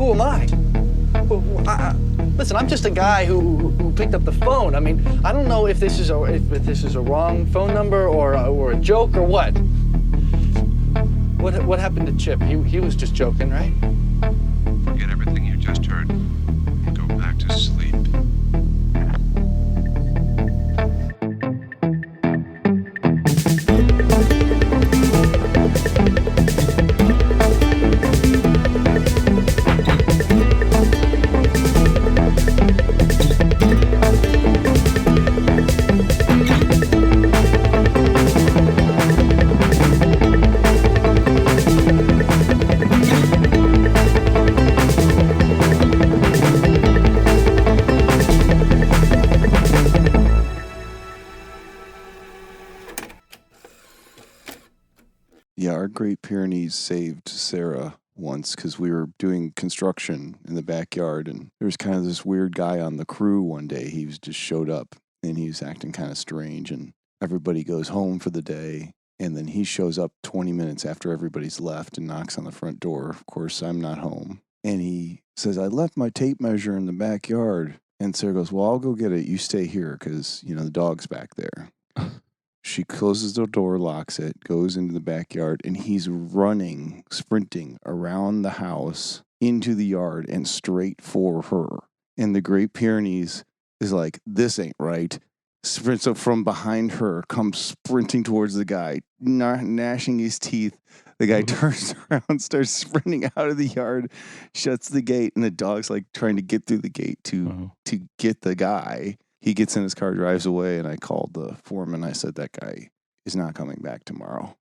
Who am I? Listen, I'm just a guy who picked up the phone. I mean, I don't know if this is a wrong phone number or a joke or what. What happened to Chip? He was just joking, right? Forget everything you just heard and go back to sleep. Yeah, our Great Pyrenees saved Sarah once because we were doing construction in the backyard, and there was kind of this weird guy on the crew one day. He was just showed up, and he was acting kind of strange, and everybody goes home for the day, and then he shows up 20 minutes after everybody's left and knocks on the front door. Of course, I'm not home. And he says, I left my tape measure in the backyard. And Sarah goes, well, I'll go get it. You stay here because, the dog's back there. She closes the door, locks it, goes into the backyard, and he's running, sprinting around the house into the yard and straight for her. And the Great Pyrenees is like, this ain't right. Sprints up from behind her, comes sprinting towards the guy, gnashing his teeth. The guy turns around, starts sprinting out of the yard, shuts the gate, and the dog's like trying to get through the gate to get the guy. He gets in his car, drives away, and I called the foreman. I said, that guy is not coming back tomorrow.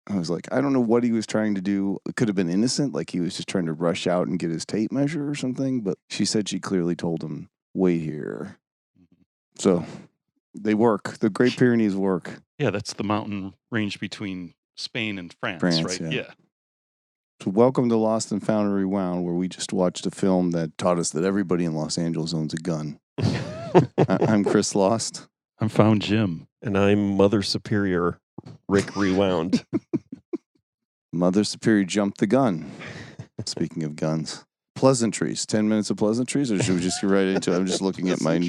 I was like, I don't know what he was trying to do. It could have been innocent, like he was just trying to rush out and get his tape measure or something, but she said she clearly told him, wait here. So they work. The Great Pyrenees work. Yeah, that's the mountain range between Spain and France, right? Yeah. So welcome to Lost and Found and Rewound, where we just watched a film that taught us that everybody in Los Angeles owns a gun. I'm Chris Lost. I'm Found Jim. And I'm Mother Superior Rick Rewound. Mother Superior jumped the gun. Speaking of guns. Pleasantries. 10 minutes of pleasantries, or should we just get right into it? I'm just looking at my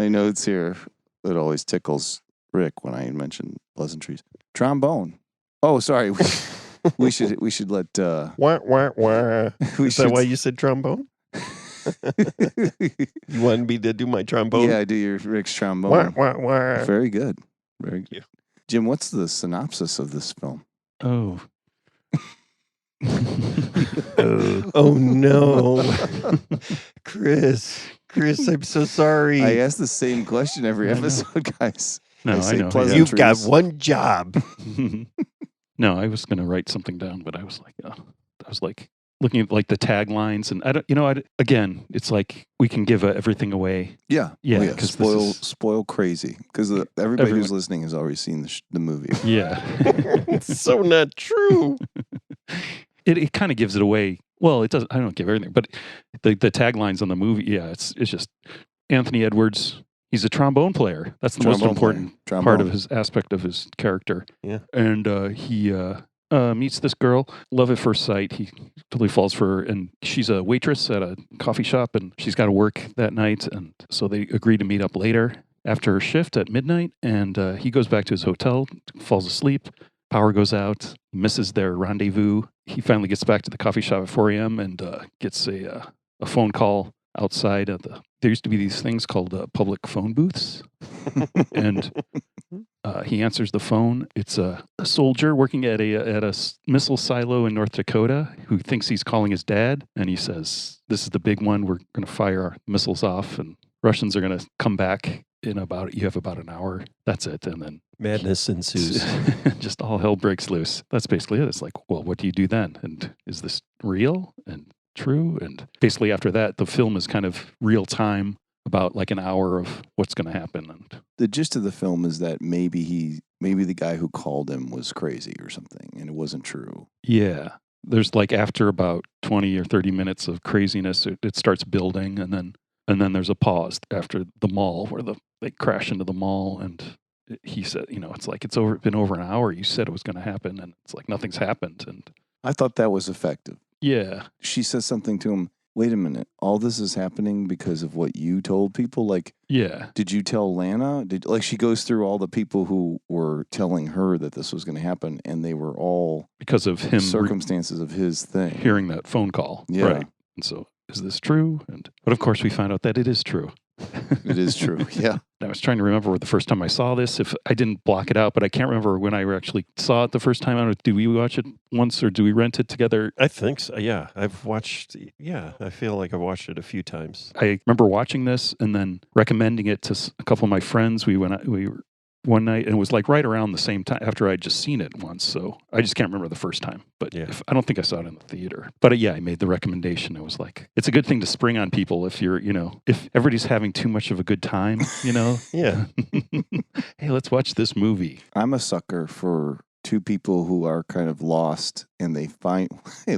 notes here. It always tickles Rick when I mention pleasantries. Trombone. Oh, sorry. We should let Wah, wah, wah. Is that why you said trombone? You wanted me to do my trombone? Yeah, I do your Rick's trombone. Wah, wah, wah. Very good. Very good. Yeah. Jim, what's the synopsis of this film? Oh. Oh no. Chris, I'm so sorry. I ask the same question every episode, guys. No, I know. You've got one job. No, I was going to write something down, but I was like looking at like the taglines, and I don't, again, it's like we can give everything away. Yeah. Yeah. Well, yeah. Spoil crazy. Because everybody who's listening has already seen the movie. Yeah. It's so not true. It kind of gives it away. Well, it doesn't, I don't give everything, but the taglines on the movie, yeah, it's just Anthony Edwards. He's a trombone player. That's the most important part of his aspect of his character. Yeah. And he meets this girl, love at first sight. He totally falls for her, and she's a waitress at a coffee shop, and she's got to work that night, and so they agree to meet up later after her shift at midnight, and he goes back to his hotel, falls asleep, power goes out, misses their rendezvous. He finally gets back to the coffee shop at 4 a.m. and gets a phone call outside of there used to be these things called public phone booths, and he answers the phone. It's a soldier working at a missile silo in North Dakota who thinks he's calling his dad, and he says, "This is the big one. We're going to fire our missiles off, and Russians are going to come back in you have about an hour. That's it." And then madness ensues. Just all hell breaks loose. That's basically it. It's like, well, what do you do then? And is this real and true? And basically after that, the film is kind of real time, about like an hour of what's going to happen. And the gist of the film is that maybe the guy who called him was crazy or something, and it wasn't true. Yeah. There's like after about 20 or 30 minutes of craziness, it starts building, and then there's a pause after the mall where they crash into the mall, and he said, it's like it's been over an hour. You said it was going to happen, and it's like nothing's happened. And I thought that was effective. Yeah. She says something to him. Wait a minute. All this is happening because of what you told people? Like, Yeah. did you tell Lana? She goes through all the people who were telling her that this was going to happen, and they were all Because of him circumstances of his thing. hearing that phone call. Yeah. Right. And so, is this true? But of course, we found out that it is true. It is true. Yeah. I was trying to remember the first time I saw this. If I didn't block it out, but I can't remember when I actually saw it the first time. I don't know, do we watch it once or do we rent it together? I think so. Yeah, I've watched. Yeah, I feel like I've watched it a few times. I remember watching this and then recommending it to a couple of my friends. We were one night, and it was like right around the same time after I'd just seen it once. So I just can't remember the first time. But Yeah. I don't think I saw it in the theater. But yeah, I made the recommendation. It was like, it's a good thing to spring on people if you're, if everybody's having too much of a good time, Yeah. Hey, let's watch this movie. I'm a sucker for two people who are kind of lost and they find,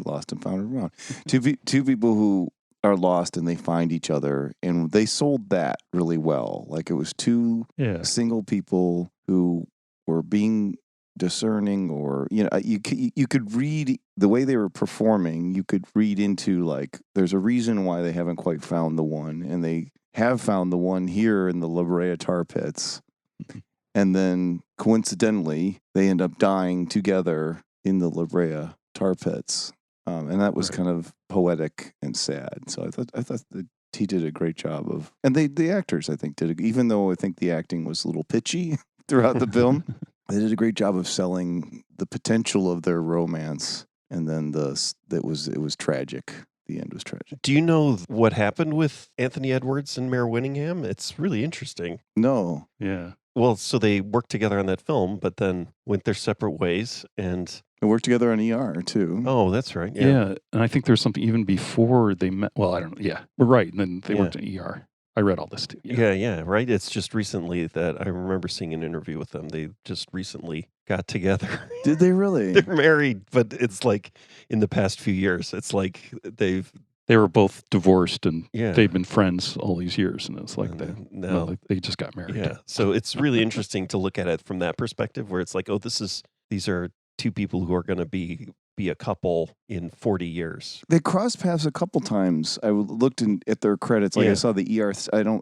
lost and found around. Two people who are lost and they find each other, and they sold that really well. Like, it was two single people who were being discerning, or you could read the way they were performing. You could read into, like, there's a reason why they haven't quite found the one, and they have found the one here in the La Brea tar pits. And then coincidentally, they end up dying together in the La Brea tar pits. And that was kind of poetic and sad. So I thought that he did a great job of, and the actors, I think, even though I think the acting was a little pitchy throughout the film, they did a great job of selling the potential of their romance. And then it was tragic. The end was tragic. Do you know what happened with Anthony Edwards and Mare Winningham? It's really interesting. No. Yeah. Well, so they worked together on that film, but then went their separate ways, and they worked together on ER too. Oh, that's right. Yeah, and I think there's something even before they met. Well, I don't know. Yeah, we're right. And then they worked in ER. I read all this too. Yeah, right. It's just recently that I remember seeing an interview with them. They just recently got together. Did they really? They're married, but it's like in the past few years. It's like they were both divorced and they've been friends all these years, and it's like they just got married. Yeah, so it's really interesting to look at it from that perspective, where it's like, oh, these are two people who are going to be a couple in 40 years. They crossed paths a couple times. I looked at their credits. Like I saw the ER.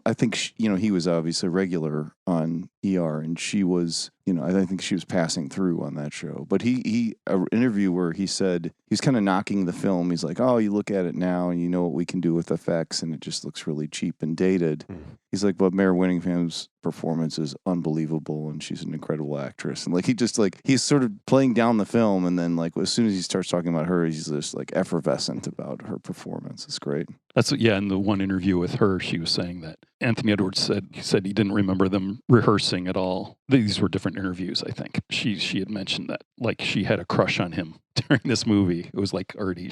I think he was obviously regular on ER, and she was. I think she was passing through on that show. But an interview where he said he's kind of knocking the film. He's like, "Oh, you look at it now, and you know what we can do with effects, and it just looks really cheap and dated." He's like, "But Mare Winningham's performance is unbelievable, and she's an incredible actress." And he's sort of playing down the film, and then as soon as he starts talking about her, he's just effervescent about her performance. It's great. In the one interview with her, she was saying that Anthony Edwards said he didn't remember them rehearsing at all. These were different interviews, I think. She had mentioned that she had a crush on him during this movie. It was like Artie.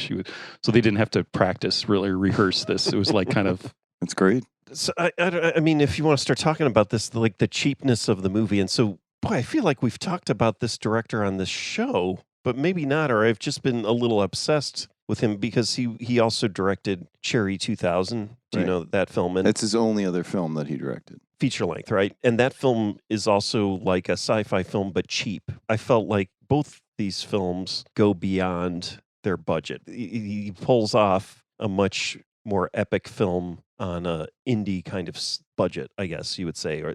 So they didn't have to practice, really rehearse this. It was kind of. It's great. So I mean, if you want to start talking about this, the cheapness of the movie, and so boy, I feel like we've talked about this director on this show, but maybe not, or I've just been a little obsessed with him because he also directed Cherry 2000. Do you know that film? And it's his only other film that he directed. Feature length, right? And that film is also like a sci-fi film, but cheap. I felt like both these films go beyond their budget. He pulls off a much more epic film on a indie kind of budget, I guess you would say, or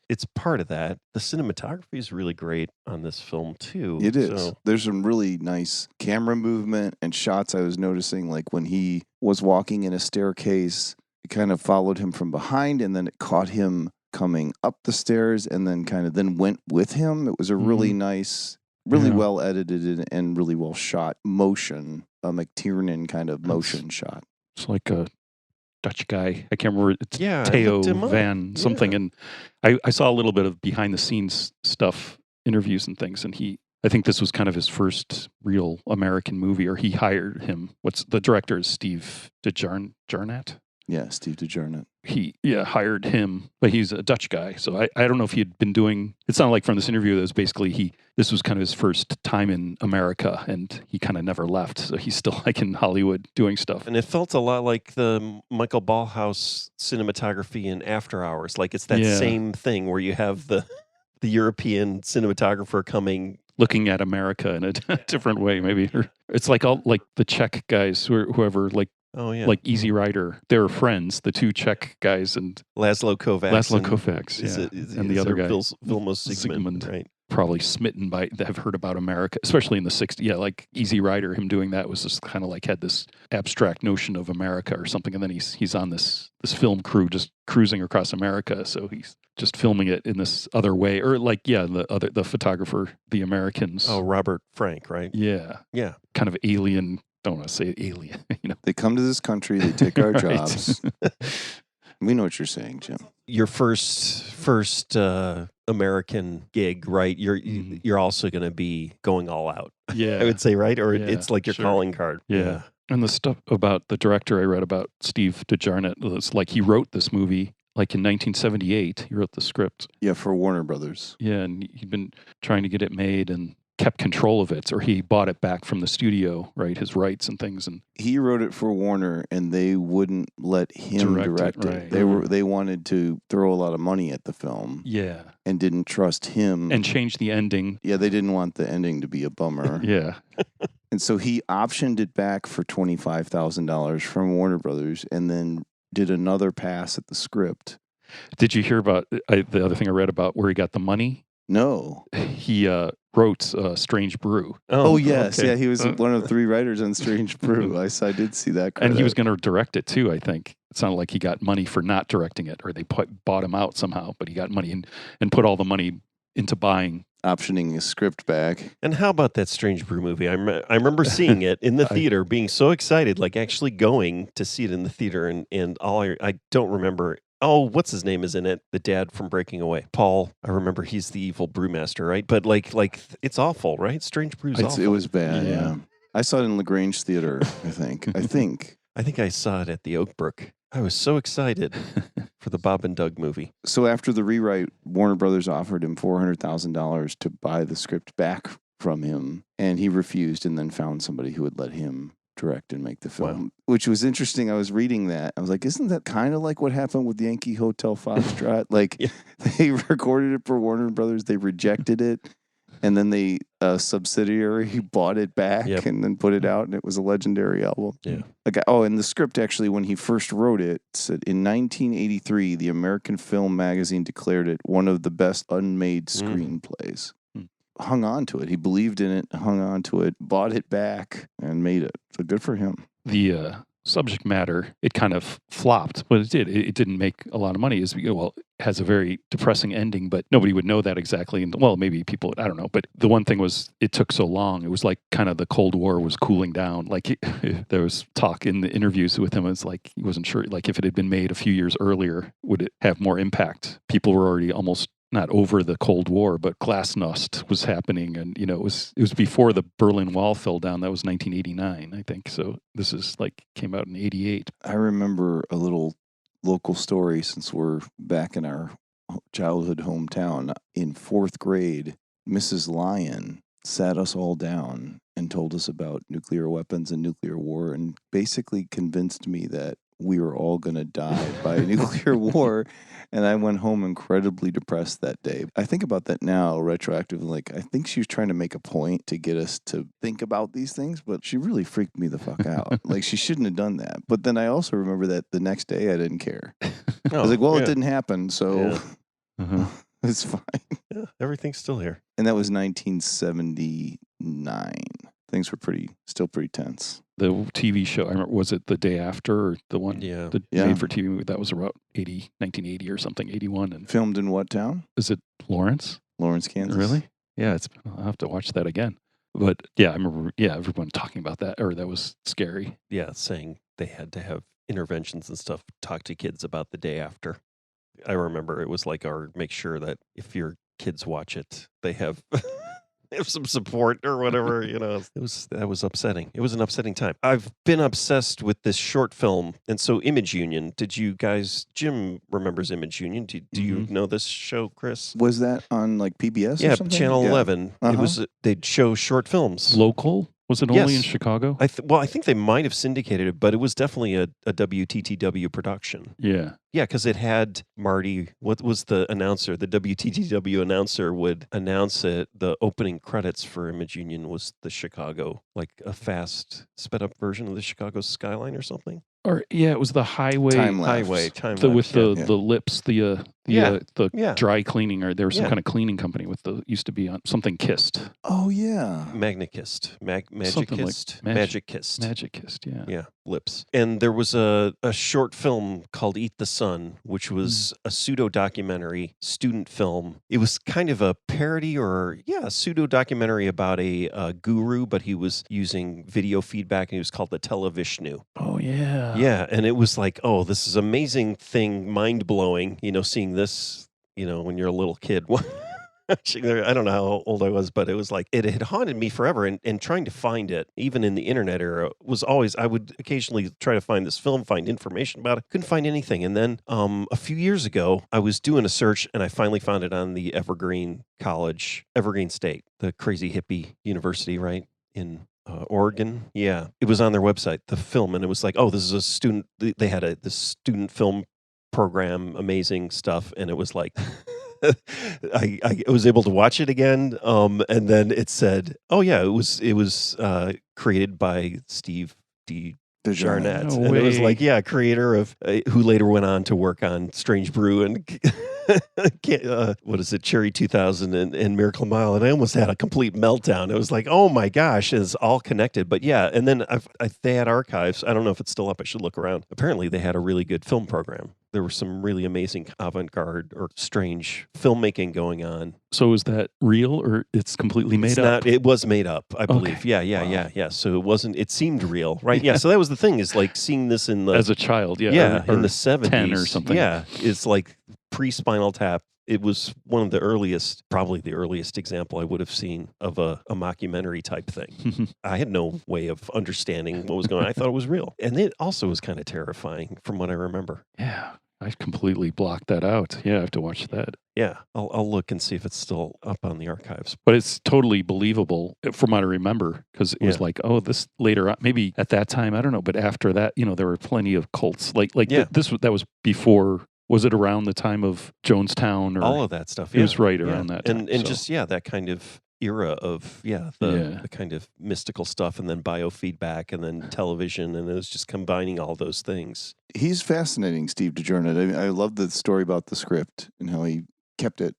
it's part of that. The cinematography is really great on this film too. It is. So, there's some really nice camera movement and shots I was noticing, like when he was walking in a staircase, it kind of followed him from behind and then it caught him coming up the stairs and then went with him. It was a really nice, really well edited and really well shot motion, a McTiernan kind of motion shot. It's like a Dutch guy. I can't remember. It's Theo Van something. And I saw a little bit of behind the scenes stuff, interviews and things. And I think this was kind of his first real American movie, or he hired him. The director is Steve DeJarnette. Yeah, Steve DeJarnette. He hired him, but he's a Dutch guy. So I don't know if he had been doing, it sounded like from this interview that was basically this was kind of his first time in America and he kind of never left. So he's still in Hollywood doing stuff. And it felt a lot like the Michael Ballhaus cinematography in After Hours. Like it's that same thing where you have the European cinematographer coming, looking at America in a different way, maybe. It's all the Czech guys, whoever, Oh yeah, like Easy Rider. They were friends, the two Czech guys, and Laszlo Kovacs. Laszlo and- Kovacs, is yeah, it- is- and the is other there guy, Vilmos Zsigmond, Zsigmond. right? Probably smitten by, have heard about America, especially in the 60s. Yeah, like Easy Rider, him doing that was just kind of like had this abstract notion of America or something. And then he's on this film crew just cruising across America. So he's just filming it in this other way. Or like, yeah, the photographer, the Americans. Oh, Robert Frank, right? Yeah. Yeah. Kind of alien. Don't want to say alien, They come to this country, they take our Right. jobs. We know what you're saying, Jim. Your first American gig, right? Mhm. You're also going to be going all out. Yeah. I would say, right? Or Yeah, it's like your sure. calling card. Yeah. And the stuff about the director I read about, Steve DeJarnett, it's like he wrote this movie like in 1978. He wrote the script. Yeah, for Warner Brothers. Yeah, and he'd been trying to get it made and kept control of it, or he bought it back from the studio, right? His rights and things. And He wrote it for Warner, and they wouldn't let him direct it. right. They wanted to throw a lot of money at the film yeah, and didn't trust him. and change the ending. Yeah, they didn't want the ending to be a bummer. Yeah, And so he optioned it back for $25,000 from Warner Brothers and then did another pass at the script. did you hear about the other thing I read about where he got the money? No. He wrote Strange Brew, Oh, yes. okay. Yeah, he was one of 3 writers on Strange Brew. I did see that credit. and he was going to direct it too. I think it sounded like he got money for not directing it, or they bought him out somehow. But he got money and put all the money into buying. optioning his script back. And how about that Strange Brew movie? I remember seeing it in the theater, being so excited, like actually going to see it in the theater. And all I don't remember. Oh, what's his name is in it? The dad from Breaking Away, Paul. I remember he's the evil brewmaster, right? But like it's awful, right? Strange Brew's awful. It was bad, Yeah. yeah. I saw it in LaGrange Theater, I think. I think I saw it at the Oakbrook. I was so excited for the Bob and Doug movie. So after the rewrite, Warner Brothers offered him $400,000 to buy the script back from him, and he refused and then found somebody who would let him direct and make the film, which was interesting. I was reading that. I was like, isn't that kind of like what happened with Yankee Hotel Foxtrot? Like, Yeah. They recorded it for Warner Brothers, they rejected it, and then they subsidiary bought it back Yep. and then put it out, and it was a legendary album. Yeah. Like, and the script actually, when he first wrote it, said in 1983, the American Film Magazine declared it one of the best unmade screenplays. Hung on to it. He believed in it, hung on to it, bought it back, and made it. So good for him. The subject matter, it kind of flopped, but it did. It didn't make a lot of money. It has a very depressing ending, but nobody would know that exactly. And well, maybe people, I don't know. But the one thing was, it took so long. It was like kind of the Cold War was cooling down. Like there was talk in the interviews with him. It's like he wasn't sure. Like if it had been made a few years earlier, would it have more impact? People were already almost not over the Cold War, but Glasnost was happening, and it was before the Berlin Wall fell down. That was 1989, I think. So this is like came out in '88. I remember a little local story since we're back in our childhood hometown. In 4th grade, Mrs. Lyon sat us all down and told us about nuclear weapons and nuclear war, and basically convinced me that we were all going to die by a nuclear war. And I went home incredibly depressed that day. I think about that now retroactively. Like, I think she was trying to make a point to get us to think about these things, but she really freaked me the fuck out. Like, she shouldn't have done that. But then I also remember that the next day I didn't care. I was like, well, it didn't happen, so it's fine. Yeah, everything's still here. And that was 1979. Things were still pretty tense. The TV show, I remember, was it The Day After, or the one, Yeah. the made-for-TV movie? That was about 1980 or something, 81. And Filmed in what town? is it Lawrence? Lawrence, Kansas. Really? Yeah, I'll have to watch that again. But yeah, I remember, everyone talking about that, or that was scary. Yeah, saying they had to have interventions and stuff, talk to kids about the day after. I remember it was like make sure that if your kids watch it, they have have some support or whatever, that was upsetting. It was an upsetting time. I've been obsessed with this short film. And so Image Union, Jim remembers Image Union. Do you know this show, Chris? Was that on like PBS Yeah, or something? Channel 11. Uh-huh. It was, they'd show short films. Local? Was it only in Yes. Chicago? I think they might have syndicated it, but it was definitely a WTTW production. Yeah. Yeah, because it had Marty. What was the announcer? The WTTW announcer would announce it. The opening credits for Image Union was the Chicago, like a fast, sped up version of the Chicago skyline or something. Or yeah, it was the highway. Time lapse. Highway time With lapse, the yeah. the lips, the Yeah. dry cleaning, or there was some Yeah. kind of cleaning company with the used to be on something Kissed. Oh yeah. Magnikist, Magic Something like Kissed, Magic- Magic Kissed. Magic Kissed, yeah. Yeah, lips. And there was a short film called Eat the Sun, which was a pseudo documentary student film. It was kind of a parody or, a pseudo documentary about a guru, but he was using video feedback, and he was called the Televishnu. Oh yeah. Yeah, and it was like, oh, this is amazing thing, mind blowing, seeing this, when you're a little kid. I don't know how old I was, but it was like, it had haunted me forever. And trying to find it, even in the internet era, was always, I would occasionally try to find this film, find information about it. Couldn't find anything. And then a few years ago, I was doing a search, and I finally found it on the Evergreen State, the crazy hippie university, right? In Oregon. Yeah. It was on their website, the film. And it was like, oh, this is a student. They had this student film program, amazing stuff. And it was like, I was able to watch it again. And then it said, oh yeah, it was created by Steve DeJarnette. No And it was way. like, creator of, who later went on to work on Strange Brew and what is it, Cherry 2000 and Miracle Mile. And I almost had a complete meltdown. It was like, oh my gosh, it's all connected. But yeah, and then they had archives. I don't know if it's still up. I should look around. Apparently they had a really good film program. There was some really amazing avant-garde or strange filmmaking going on. So is that real, or it's completely made It's up? not. It was made up, I believe. Okay. Yeah. So it wasn't. It seemed real, right? Yeah. So that was the thing. Is like seeing this in the As a child, yeah. in the 70s, 10 or something. Yeah, it's like pre-Spinal Tap. It was one of the earliest, probably the earliest example I would have seen of a mockumentary type thing. I had no way of understanding what was going on. I thought it was real, and it also was kind of terrifying from what I remember. Yeah. I completely blocked that out. Yeah, I have to watch that. Yeah, I'll look and see if it's still up on the archives. But it's totally believable from what I remember, because it was Yeah. like, oh, this later on, maybe at that time, I don't know, but after that, there were plenty of cults. Yeah. That was before. Was it around the time of Jonestown or All of that stuff. It was right yeah. around that time. and so. just that kind of era of the kind of mystical stuff, and then biofeedback, and then television, and it was just combining all those things. He's fascinating, Steve DeJarnette. I love the story about the script and how he kept it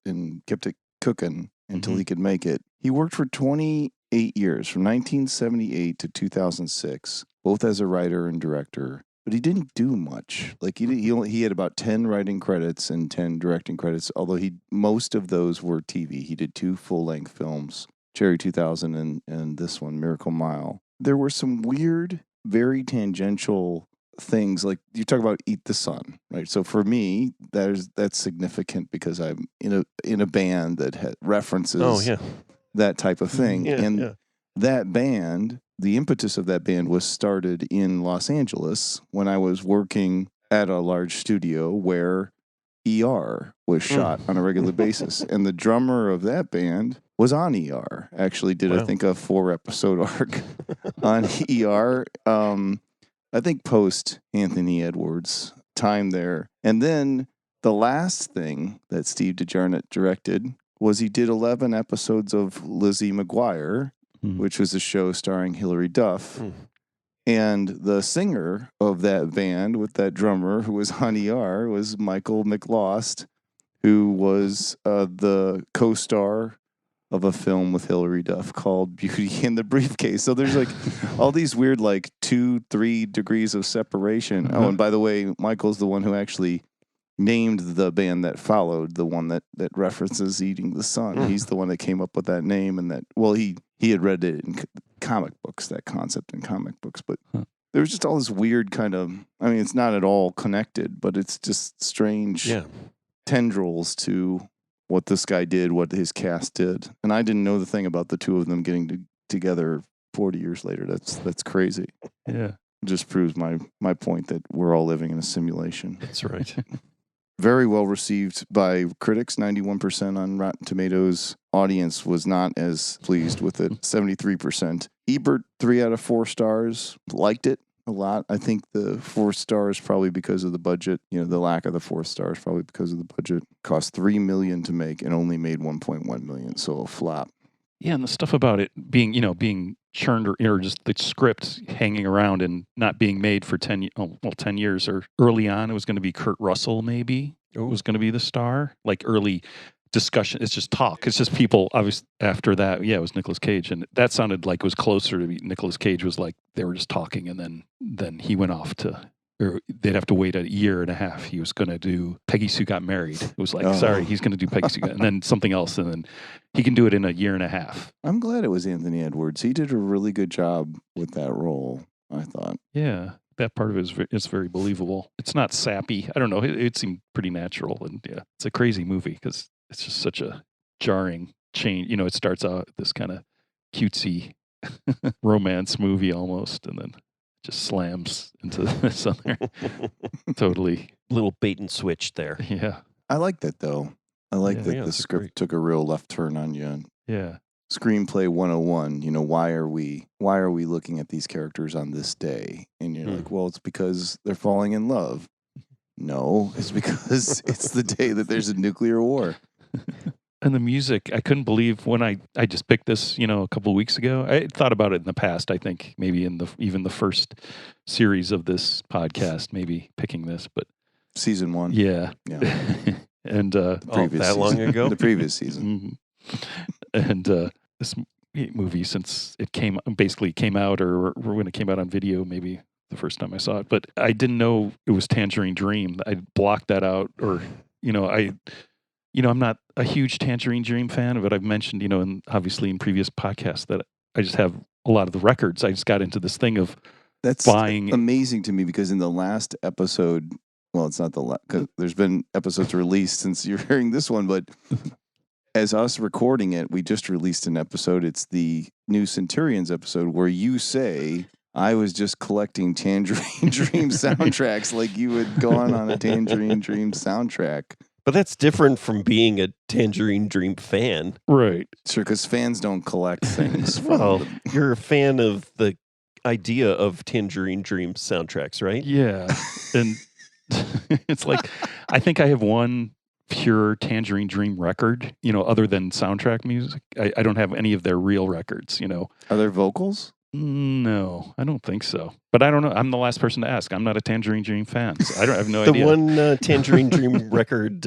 cooking until he could make it. He worked for 28 years, from 1978 to 2006, both as a writer and director. But he didn't do much. Like he had about 10 writing credits and 10 directing credits. Although most of those were TV. He did 2 full-length films, Cherry 2000 and this one, Miracle Mile. There were some weird, very tangential things. Like you talk about Eat the Sun, right? So for me, that's significant because I'm in a band that references that type of thing. That band. The impetus of that band was started in Los Angeles when I was working at a large studio where ER was shot on a regular basis. And the drummer of that band was on ER. Actually did, I think, a 4-episode arc on ER. I think post Anthony Edwards time there. And then the last thing that Steve DeJarnette directed was he did 11 episodes of Lizzie McGuire, which was a show starring Hilary Duff. And the singer of that band with that drummer who was on ER was Michael McLost, who was the co-star of a film with Hilary Duff called Beauty in the Briefcase. So there's like all these weird 2-3 degrees of separation. Oh, and by the way, Michael's the one who actually named the band that followed, the one that references Eating the Sun. He's the one that came up with that name, and he had read it in comic books, that concept in comic books. But there was just all this weird kind of, it's not at all connected, but it's just strange tendrils to what this guy did, what his cast did. And I didn't know the thing about the two of them getting together 40 years later. That's crazy. Yeah. It just proves my point that we're all living in a simulation. That's right. Very well received by critics, 91% on Rotten Tomatoes. Audience was not as pleased with it, 73%. Ebert, 3 out of 4 stars, liked it. a lot. I think the 4 stars probably because of the budget. You know, the lack of the 4 stars probably because of the budget. Cost $3 million to make and only made $1.1 million, so a flop. Yeah, and the stuff about it being, being churned or just the script hanging around and not being made for 10 years or early on, it was going to be Kurt Russell maybe. It was going to be the star, like early discussion. It's just talk. It's just people. Obviously, after that, it was Nicolas Cage, and that sounded like it was closer to Nicolas Cage. Was like they were just talking, and then he went off to, or they'd have to wait a year and a half. He was going to do Peggy Sue Got Married. It was like, sorry, he's going to do Peggy Sue Got, and then something else, and then he can do it in a year and a half. I'm glad it was Anthony Edwards. He did a really good job with that role, I thought. Yeah. That part of it is very believable. It's not sappy. I don't know. It seemed pretty natural, and it's a crazy movie because it's just such a jarring change. It starts out this kind of cutesy romance movie almost, and then just slams into this other totally little bait and switch there. Yeah, I like that though. I like that the script took a real left turn on you. Yeah. Screenplay 101, why are we looking at these characters on this day? And you're like, well, it's because they're falling in love. No, it's because it's the day that there's a nuclear war. And the music, I couldn't believe when I just picked this, a couple of weeks ago. I thought about it in the past, I think, maybe in even the first series of this podcast, maybe picking this, but season 1. Yeah. And that long ago? The previous season. And this movie, since it came out, or when it came out on video, maybe the first time I saw it, but I didn't know it was Tangerine Dream. I blocked that out, or I'm not a huge Tangerine Dream fan, but I've mentioned, and obviously in previous podcasts that I just have a lot of the records. I just got into this thing of buying. Amazing to me because in the last episode, well, it's not the last, because there's been episodes released since you're hearing this one, but as us recording it, we just released an episode. It's the new Centurions episode where you say, I was just collecting Tangerine Dream soundtracks like you had gone on a Tangerine Dream soundtrack. But that's different from being a Tangerine Dream fan. Right. Sure, because fans don't collect things. Well, you're a fan of the idea of Tangerine Dream soundtracks, right? Yeah. And it's like, I think I have one pure Tangerine Dream record, other than soundtrack music. I don't have any of their real records, Are there vocals? No, I don't think so. But I don't know. I'm the last person to ask. I'm not a Tangerine Dream fan. So I have no idea. The one Tangerine Dream record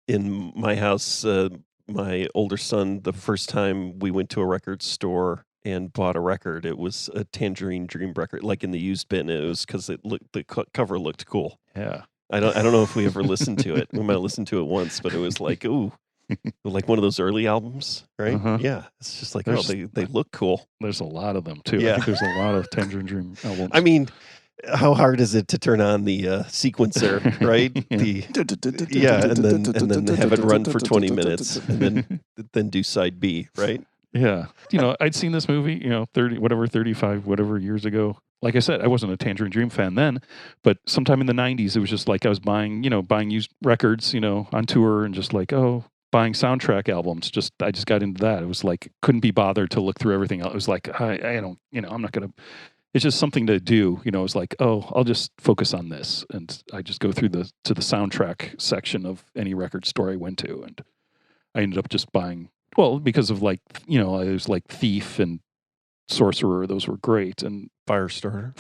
in my house, my older son, the first time we went to a record store and bought a record, it was a Tangerine Dream record, like in the used bin. It was because the cover looked cool. Yeah. I don't know if we ever listened to it. We might have listened to it once, but it was like, ooh, like one of those early albums, right? Uh-huh. Yeah, it's just like, they look cool. There's a lot of them too. Yeah. I think there's a lot of Tangerine Dream albums. I mean, how hard is it to turn on the sequencer, right? And then have it run for 20 minutes, and then do side B, right? Yeah. I'd seen this movie, 35, whatever years ago. Like I said, I wasn't a Tangerine Dream fan then, but sometime in the 90s, it was just like I was buying used records, on tour and just like, buying soundtrack albums. I just got into that. It was like, couldn't be bothered to look through everything else. It was like, I don't, I'm not going to, it's just something to do. It was like, I'll just focus on this. And I just go through to the soundtrack section of any record store I went to. And I ended up just buying, because of it was like Thief and Sorcerer. Those were great. And Firestarter.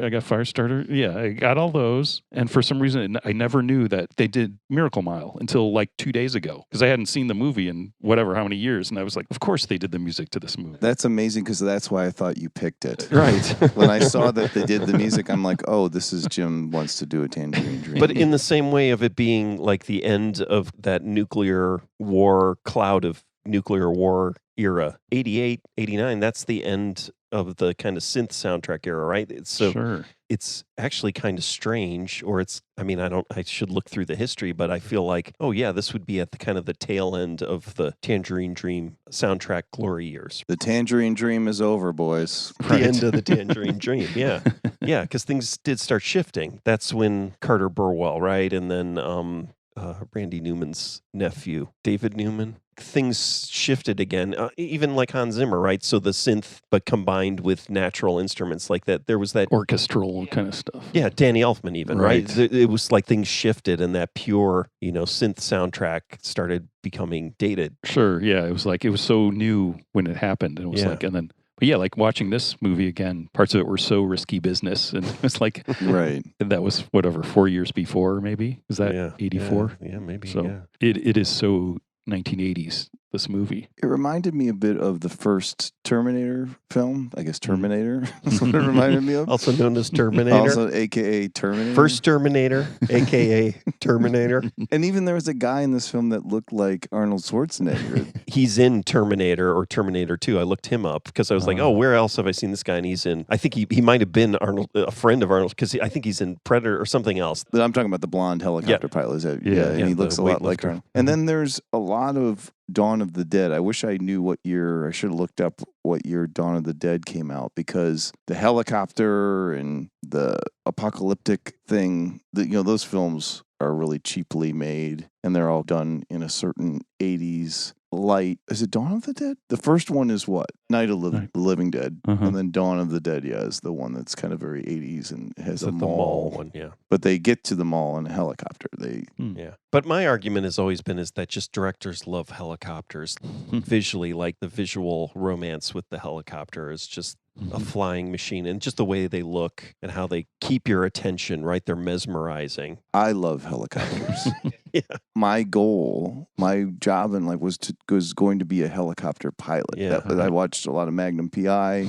I got Firestarter. Yeah, I got all those. And for some reason, I never knew that they did Miracle Mile until like 2 days ago. Because I hadn't seen the movie in how many years. And I was like, of course they did the music to this movie. That's amazing because that's why I thought you picked it. Right. When I saw that they did the music, I'm like, this is Jim wants to do a Tangerine Dream. But in the same way of it being like the end of that nuclear war cloud of nuclear war era, 88, 89, that's the end of the kind of synth soundtrack era, right? So sure. It's actually kind of strange, or I should look through the history, but I feel like, this would be at the kind of the tail end of the Tangerine Dream soundtrack glory years. The Tangerine Dream is over, boys. The end of the Tangerine Dream, yeah. Yeah, because things did start shifting. That's when Carter Burwell, right? And then Randy Newman's nephew, David Newman. things shifted again, even like Hans Zimmer, right? So the synth, but combined with natural instruments like that. There was that orchestral kind of stuff. Yeah, Danny Elfman even, right? Right. It was like things shifted and that pure, synth soundtrack started becoming dated. Sure, yeah. It was so new when it happened. It was Yeah. like, and then, but yeah, like watching this movie again, parts of it were so risky business. And it was like, Right. that was whatever, 4 years before, maybe? Was that 84? Yeah, maybe. So Yeah. it is so 1980s, this movie. It reminded me a bit of the first Terminator film. I guess Terminator is what it reminded me of. Also known as Terminator. Also, AKA Terminator. First Terminator, aka Terminator. And even there was a guy in this film that looked like Arnold Schwarzenegger. He's in Terminator or Terminator 2. I looked him up because I was like, where else have I seen this guy? And he's in, I think he might have been Arnold, a friend of Arnold, because I think he's in Predator or something else. But I'm talking about the blonde helicopter pilot. And he looks a lot like Arnold. And then there's a lot of Dawn of the Dead. I wish I knew what year. I should have looked up what year Dawn of the Dead came out, because the helicopter and the apocalyptic thing, those films are really cheaply made, and they're all done in a certain 80s light. Is it Dawn of the Dead? The first one is what? Night of the Living Dead. And then Dawn of the Dead, is the one that's kind of very 80s and has a the mall one, yeah. But they get to the mall in a helicopter. Yeah. But my argument has always been is that just directors love helicopters visually, like the visual romance with the helicopter is just a flying machine, and just the way they look and how they keep your attention, right? They're mesmerizing. I love helicopters. Yeah. My goal, my job in life was going to be a helicopter pilot. Yeah. I watched a lot of Magnum PI.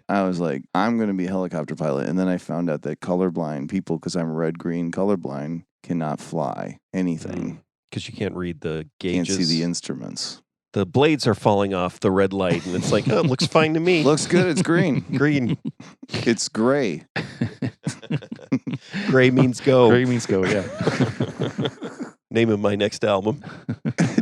I was like, I'm going to be a helicopter pilot. And then I found out that colorblind people, because I'm red-green colorblind, cannot fly anything. Because you can't read the gauges. Can't see the instruments. The blades are falling off the red light, and it's like, oh, it looks fine to me. Looks good. It's green. Green. It's gray. Gray means go. Gray means go, yeah. Name of my next album.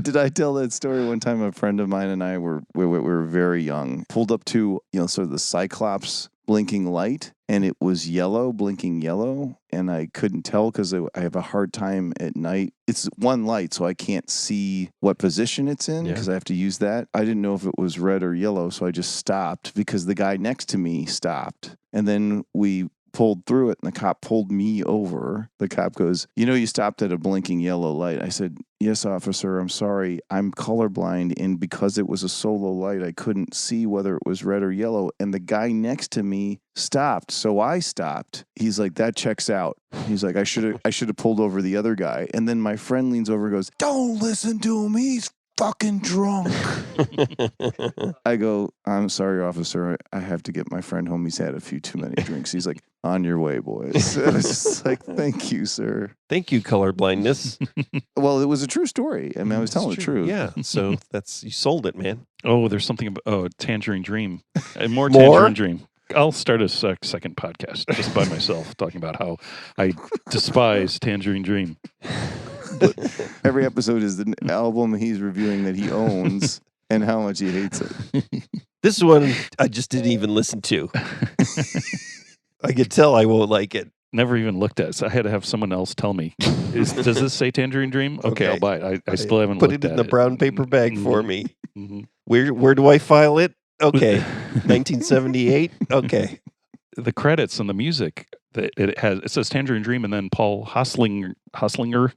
Did I tell that story one time? A friend of mine and I we were very young, pulled up to sort of the Cyclops blinking light, and it was yellow, blinking yellow, and I couldn't tell because I have a hard time at night. It's one light, so I can't see what position it's in because I have to use that. I didn't know if it was red or yellow, so I just stopped because the guy next to me stopped, and then we pulled through it, and the cop pulled me over. The cop goes, you stopped at a blinking yellow light. I said, yes, officer, I'm sorry. I'm colorblind, and because it was a solo light, I couldn't see whether it was red or yellow, and the guy next to me stopped, so I stopped. He's like, that checks out. He's like, I should have pulled over the other guy. And then my friend leans over and goes, don't listen to him. He's fucking drunk. I go, I'm sorry, officer. I have to get my friend home. He's had a few too many drinks. He's like, on your way, boys. I was just like, thank you, sir. Thank you, colorblindness. Well, it was a true story. I mean, I was telling the truth. Yeah. So you sold it, man. Oh, there's something about Tangerine Dream. More Tangerine Dream. I'll start a second podcast just by myself talking about how I despise Tangerine Dream. Every episode is the album he's reviewing that he owns and how much he hates it. This one I just didn't even listen to. I could tell I won't like it. Never even looked at it, so I had to have someone else tell me. Does this say Tangerine Dream? Okay, I'll buy it. I still haven't Put looked it at in the brown paper bag for me. Mm-hmm. Where do I file it? Okay. 1978? Okay. The credits and the music, it says Tangerine Dream, and then Paul Hoslinger.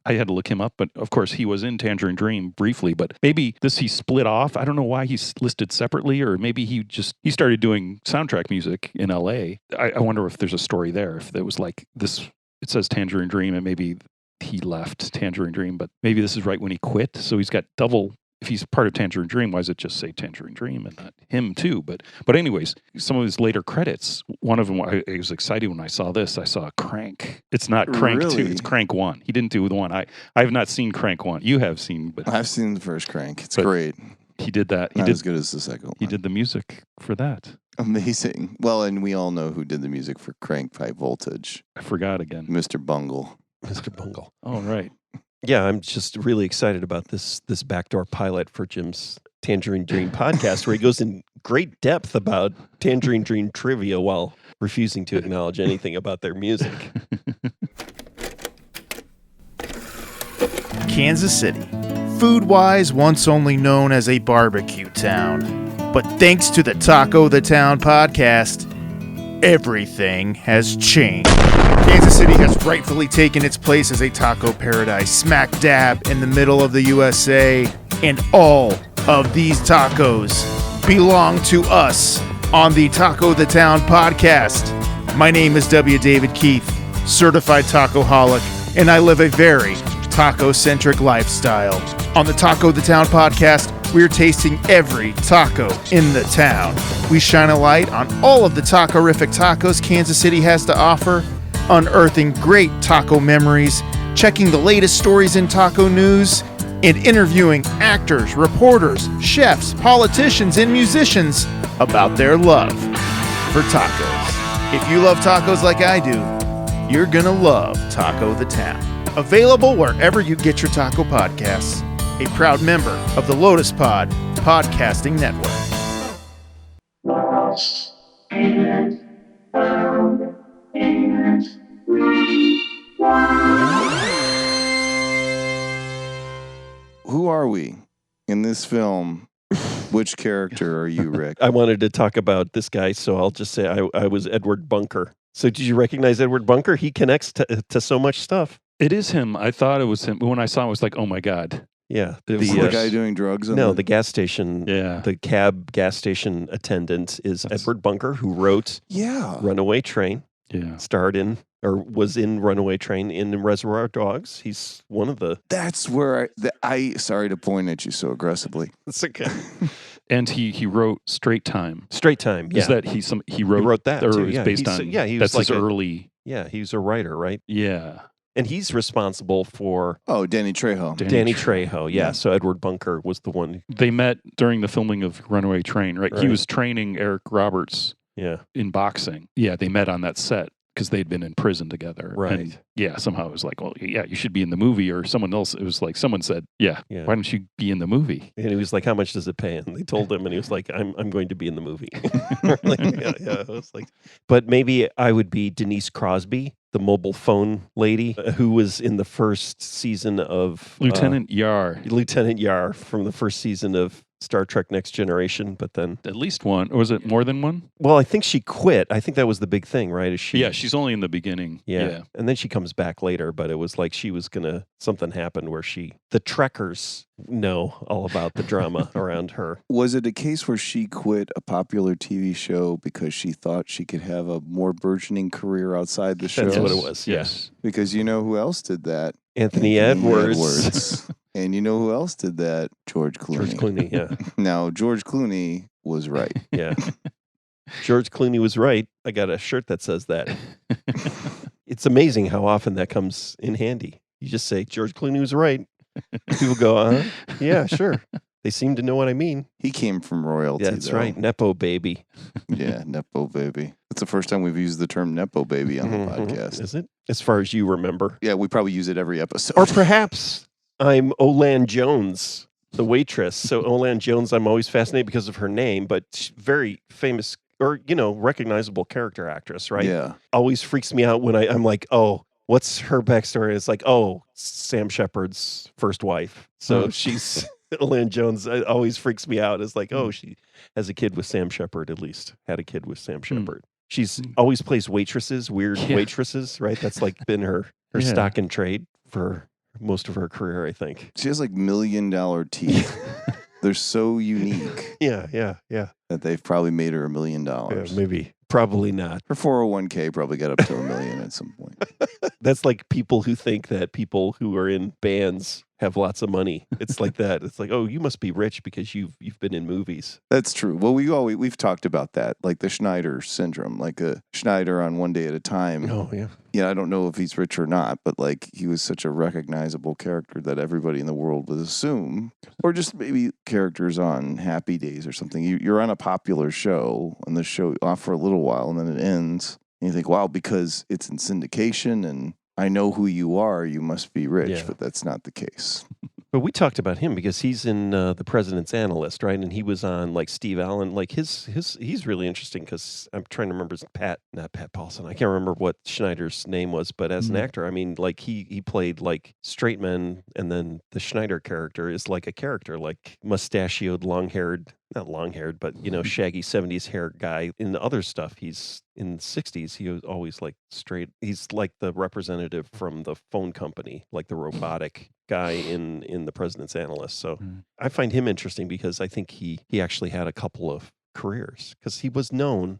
I had to look him up, but of course he was in Tangerine Dream briefly. But maybe he split off. I don't know why he's listed separately, or maybe he started doing soundtrack music in L.A. I wonder if there's a story there. If it was like this, it says Tangerine Dream, and maybe he left Tangerine Dream, but maybe this is right when he quit. So he's got double. If he's part of Tangerine Dream, why does it just say Tangerine Dream and not him too? But anyways, some of his later credits, one of them, I was excited when I saw this. I saw Crank. It's not Crank 2, it's Crank 1. He didn't do the 1. I have not seen Crank 1. You have seen, but I've seen the first Crank. It's great. He did that. Not as good as the second one. He did the music for that. Amazing. Well, and we all know who did the music for Crank High Voltage. I forgot again. Mr. Bungle. Mr. Bungle. Oh, right. Yeah, I'm just really excited about this backdoor pilot for Jim's Tangerine Dream podcast, where he goes in great depth about Tangerine Dream trivia while refusing to acknowledge anything about their music. Kansas City, food-wise once only known as a barbecue town. But thanks to the Taco the Town podcast, everything has changed. Kansas City has rightfully taken its place as a taco paradise, smack dab in the middle of the USA, and all of these tacos belong to us on the Taco the Town podcast. My name is W. David Keith, certified tacoholic, and I live a very taco-centric lifestyle. On the Taco the Town podcast, we're tasting every taco in the town. We shine a light on all of the taco-rific tacos Kansas City has to offer, unearthing great taco memories, checking the latest stories in taco news, and interviewing actors, reporters, chefs, politicians, and musicians about their love for tacos. If you love tacos like I do, you're gonna love Taco the Town. Available wherever you get your taco podcasts. A proud member of the Lotus Pod Podcasting Network. Who are we in this film? Which character are you, Rick? I wanted to talk about this guy, so I'll just say I was Edward Bunker. So did you recognize Edward Bunker? He connects to so much stuff. It is him. I thought it was him. When I saw him, I was like, oh my God. Yeah. The guy doing drugs? The gas station. Yeah. The cab gas station attendant is Edward Bunker, who wrote Runaway Train. Yeah. Starred in, or was in Runaway Train in Reservoir Dogs. He's one of the... That's where I sorry to point at you so aggressively. It's okay. And he wrote Straight Time. Straight Time, yeah. Is that he wrote that or too, it was yeah. based on, he was that's like his early... Yeah, he was a writer, right? Yeah. And he's responsible for... Oh, Danny Trejo. Danny Trejo, yeah. So Edward Bunker was the one... They met during the filming of Runaway Train, right? He was training Eric Roberts in boxing. Yeah, they met on that set because they'd been in prison together. Right. And yeah, somehow it was like, well, yeah, you should be in the movie. Or someone else, it was like, someone said, why don't you be in the movie? And he was like, how much does it pay? And they told him, and he was like, I'm going to be in the movie. I was like, but maybe I would be Denise Crosby, the mobile phone lady who was in the first season of... Lieutenant Yar. Lieutenant Yar from the first season of Star Trek Next Generation, but then... At least one. Or was it more than one? Well, I think she quit. I think that was the big thing, right? Yeah, she's only in the beginning. Yeah. And then she comes back later, but it was like she was gonna... Something happened where the Trekkers know all about the drama around her. Was it a case where she quit a popular TV show because she thought she could have a more burgeoning career outside the show? That's what it was, yes. Because you know who else did that? Anthony Edwards. And you know who else did that? George Clooney. George Clooney, yeah. Now, George Clooney was right. Yeah. George Clooney was right. I got a shirt that says that. It's amazing how often that comes in handy. You just say, George Clooney was right. People go, yeah, sure. They seem to know what I mean. He came from royalty. Yeah, that's though. right. Nepo baby. Yeah, Nepo baby. That's the first time we've used the term Nepo baby on the podcast. Is it? As far as you remember. Yeah, we probably use it every episode. Or perhaps I'm Olan Jones, the waitress. So Olan Jones, I'm always fascinated because of her name, but she's very famous or, recognizable character actress, right? Yeah. Always freaks me out when I'm like, oh, what's her backstory? It's like, oh, Sam Shepard's first wife. So she's... Olan Jones always freaks me out. It's like, oh, she has a kid with Sam Shepard, at least. Had a kid with Sam Shepard. She's always plays waitresses, weird waitresses, right? That's like been her stock and trade for most of her career, I think. She has like $1 million teeth. They're so unique. Yeah. That they've probably made her $1 million. Yeah, maybe. Probably not. Her 401k probably got up to $1 million at some point. That's like people who think that people who are in bands have lots of money. It's like that. It's like, oh, you must be rich because you've been in movies. That's true. Well, we've talked about that, like the Schneider syndrome, like a Schneider on One Day at a Time. Oh, yeah. Yeah, I don't know if he's rich or not, but like he was such a recognizable character that everybody in the world would assume, or just maybe characters on Happy Days or something. You're on a popular show, and the show off for a little while, and then it ends, and you think, wow, because it's in syndication and I know who you are, you must be rich, but that's not the case. But we talked about him because he's in The President's Analyst, right? And he was on like Steve Allen. Like he's really interesting because I'm trying to remember not Pat Paulson. I can't remember what Schneider's name was, but as an actor, I mean, like he played like straight men, and then the Schneider character is like a character, like mustachioed, not long-haired, but, shaggy 70s hair guy. In the other stuff, he's in the 60s, he was always like straight. He's like the representative from the phone company, like the robotic guy in The President's Analyst. So I find him interesting because I think he actually had a couple of careers because he was known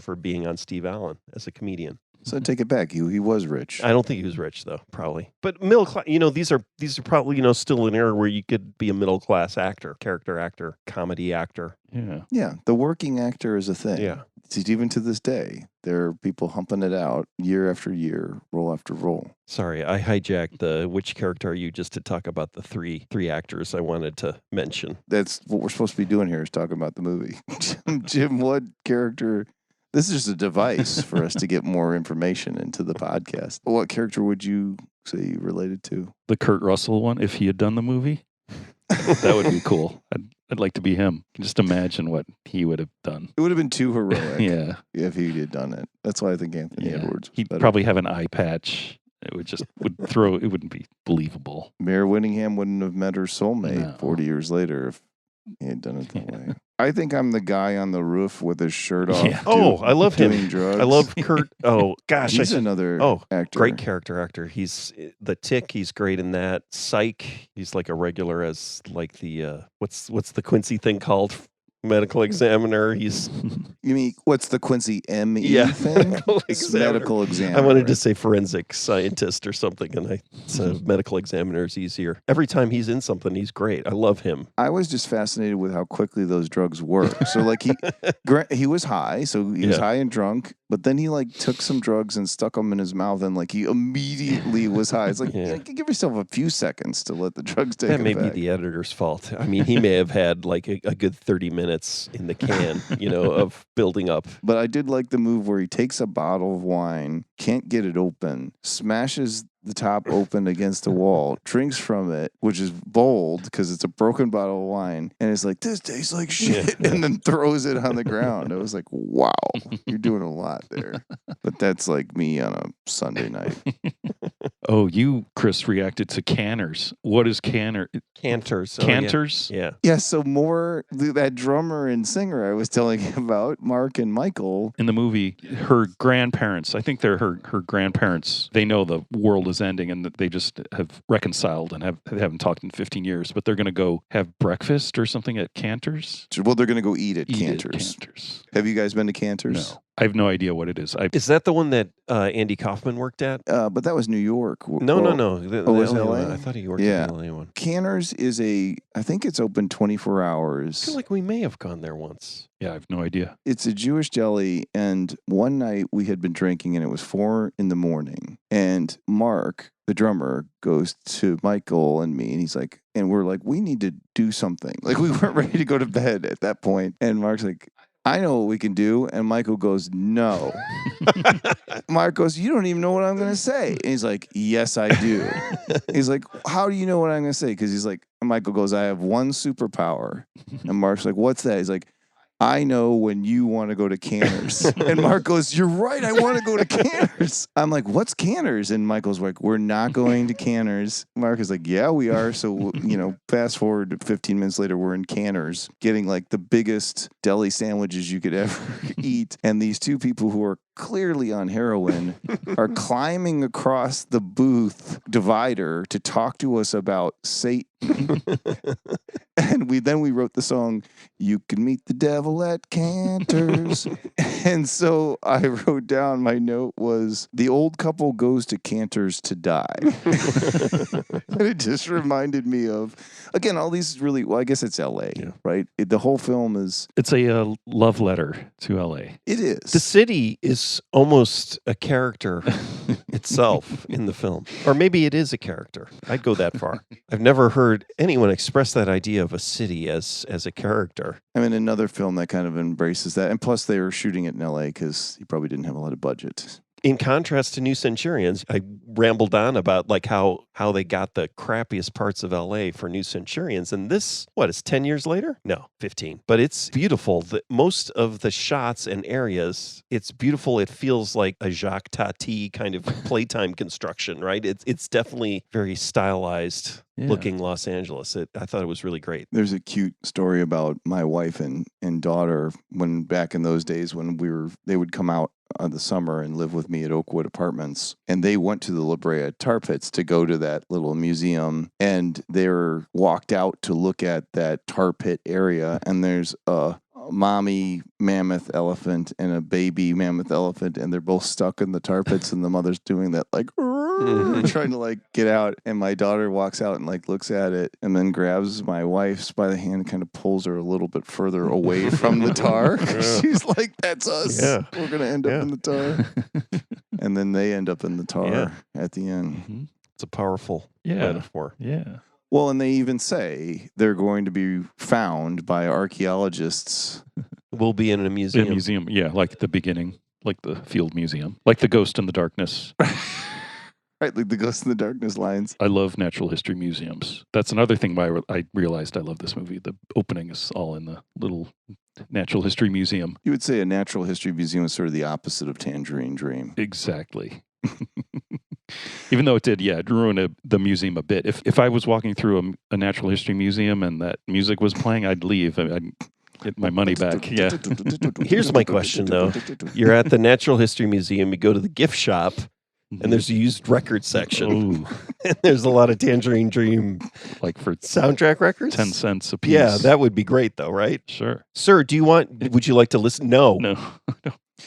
for being on Steve Allen as a comedian. So I take it back. He was rich. I don't think he was rich though, probably. But middle class, these are probably, still an era where you could be a middle class actor, character actor, comedy actor. Yeah. Yeah, the working actor is a thing. Yeah. It's even to this day, there are people humping it out year after year, role after role. Sorry, I hijacked which character are you just to talk about the three actors I wanted to mention. That's what we're supposed to be doing here is talking about the movie. Jim, what character? This is just a device for us to get more information into the podcast. What character would you say you related to? The Kurt Russell one, if he had done the movie, that would be cool. I'd like to be him. Just imagine what he would have done. It would have been too heroic Yeah. if he had done it. That's why I think Anthony Edwards was He'd better. probably have an eye patch. It wouldn't be believable. Mayor Winningham wouldn't have met her soulmate No. 40 years later if he had done it that way. I think I'm the guy on the roof with his shirt off. Yeah. Oh, I love him. doing drugs. I love Kurt. Oh, gosh. He's another actor. Great character actor. He's The Tick. He's great in that. Psych. He's like a regular as like the, what's the Quincy thing called? Medical examiner. He's You mean, what's the Quincy M.E. Yeah, thing? medical It's examiner. medical examiner. I wanted to say forensic scientist or something, and medical examiner is easier. Every time he's in something, he's great. I love him. I was just fascinated with how quickly those drugs work. So like he was high, so he was high and drunk, but then he like took some drugs and stuck them in his mouth, and like he immediately was high. It's like give yourself a few seconds to let the drugs take That may be effect. the editor's fault. I mean, he may have had like a good 30 minutes in the can, of building up. But I did like the move where he takes a bottle of wine, can't get it open, smashes the top open against the wall, drinks from it, which is bold because it's a broken bottle of wine, and it's like, this tastes like shit, and then throws it on the ground. I was like, wow, you're doing a lot there. But that's like me on a Sunday night. Oh, you, Chris, reacted to Canners. What is Cantors? Cantors. Cantors? Yeah. Yeah, so more that drummer and singer I was telling you about, Mark and Michael. In the movie, her grandparents, I think they're her grandparents, they know the world is ending and that they just have reconciled and haven't talked in 15 years, but they're going to go have breakfast or something at Cantors. Well, they're going to go eat at Eat at Cantors. Cantors. Have you guys been to Cantors? No. I have no idea what it is. Is that the one that Andy Kaufman worked at? But that was New York. No. Oh, was it LA? I thought he worked Yeah. at the LA one. Cantors is I think it's open 24 hours. I feel like we may have gone there once. Yeah, I have no idea. It's a Jewish deli, and one night we had been drinking, and it was 4 a.m, and Mark, the drummer, goes to Michael and me, and he's like, and we're like, we need to do something. Like, we weren't ready to go to bed at that point, and Mark's like, I know what we can do. And Michael goes, no. Mark goes, you don't even know what I'm going to say. And he's like, yes, I do. He's like, how do you know what I'm going to say? Because he's like, Michael goes, I have one superpower. And Mark's like, what's that? He's like, I know when you want to go to Canners. And Mark goes, you're right, I want to go to Canners. I'm like, what's Canners? And Michael's like, we're not going to Canners. Mark is like, yeah, we are. So, fast forward 15 minutes later, we're in Canners getting like the biggest deli sandwiches you could ever eat. And these two people who are clearly on heroin are climbing across the booth divider to talk to us about Satan. And we wrote the song, You Can Meet the Devil at Cantors. And so I wrote down, my note was, the old couple goes to Cantors to die. And it just reminded me of, again, all these really, well, I guess it's LA, right? The whole film is. It's a love letter to LA. It is. The city is almost a character itself in the film. Or maybe it is a character. I'd go that far. I've never heard anyone express that idea of a city as a character. I mean, another film that kind of embraces that. And plus, they were shooting it in LA because he probably didn't have a lot of budget. In contrast to New Centurions, I rambled on about like how they got the crappiest parts of LA for New Centurions. And this, what, is 10 years later? No, 15. But it's beautiful. Most of the shots and areas, it's beautiful. It feels like a Jacques Tati kind of playtime construction, right? It's definitely very stylized looking Los Angeles. I thought it was really great. There's a cute story about my wife and daughter when back in those days when they would come out on the summer and live with me at Oakwood Apartments, and they went to the La Brea tar pits to go to that little museum, and they were walked out to look at that tar pit area, and there's a mommy mammoth elephant and a baby mammoth elephant, and they're both stuck in the tar pits, and the mother's doing that like trying to like get out, and my daughter walks out and like looks at it and then grabs my wife's by the hand and kind of pulls her a little bit further away from the tar. She's like, that's us. Yeah. We're gonna end up in the tar. And then they end up in the tar at the end. Mm-hmm. It's a powerful metaphor. Yeah. Well, and they even say they're going to be found by archaeologists. We'll be in a museum. A museum, yeah, like the beginning, like the Field Museum, like the Ghost in the Darkness. Right, like the Ghost in the Darkness lines. I love natural history museums. That's another thing why I realized I love this movie. The opening is all in the little natural history museum. You would say a natural history museum is sort of the opposite of Tangerine Dream. Exactly. Even though it did, ruin the museum a bit. If I was walking through a natural history museum and that music was playing, I'd leave. I'd get my money back. Yeah. Here's my question, though. You're at the Natural History Museum. You go to the gift shop, and there's a used record section. And there's a lot of Tangerine Dream, like for soundtrack records. 10 cents a piece. Yeah, that would be great, though, right? Sure. Sir, would you like to listen? No.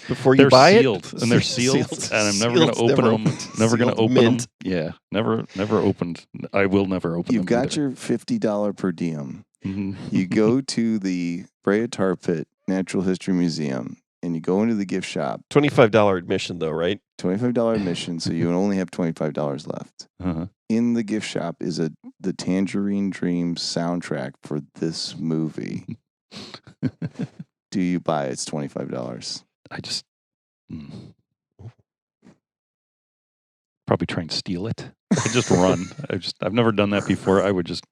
Before you buy sealed, it, and they're sealed, and I'm never going to open them. Never going to open them. Yeah, never opened. I will never open them. You've got your $50 per diem. You go to the Brea Tar Pit Natural History Museum, and you go into the gift shop. $25 admission, though, right? $25 admission, so you only have $25 left. In the gift shop is the Tangerine Dream soundtrack for this movie. Do you buy it? It's $25. I just probably try and steal it. I just run. I've never done that before. I would just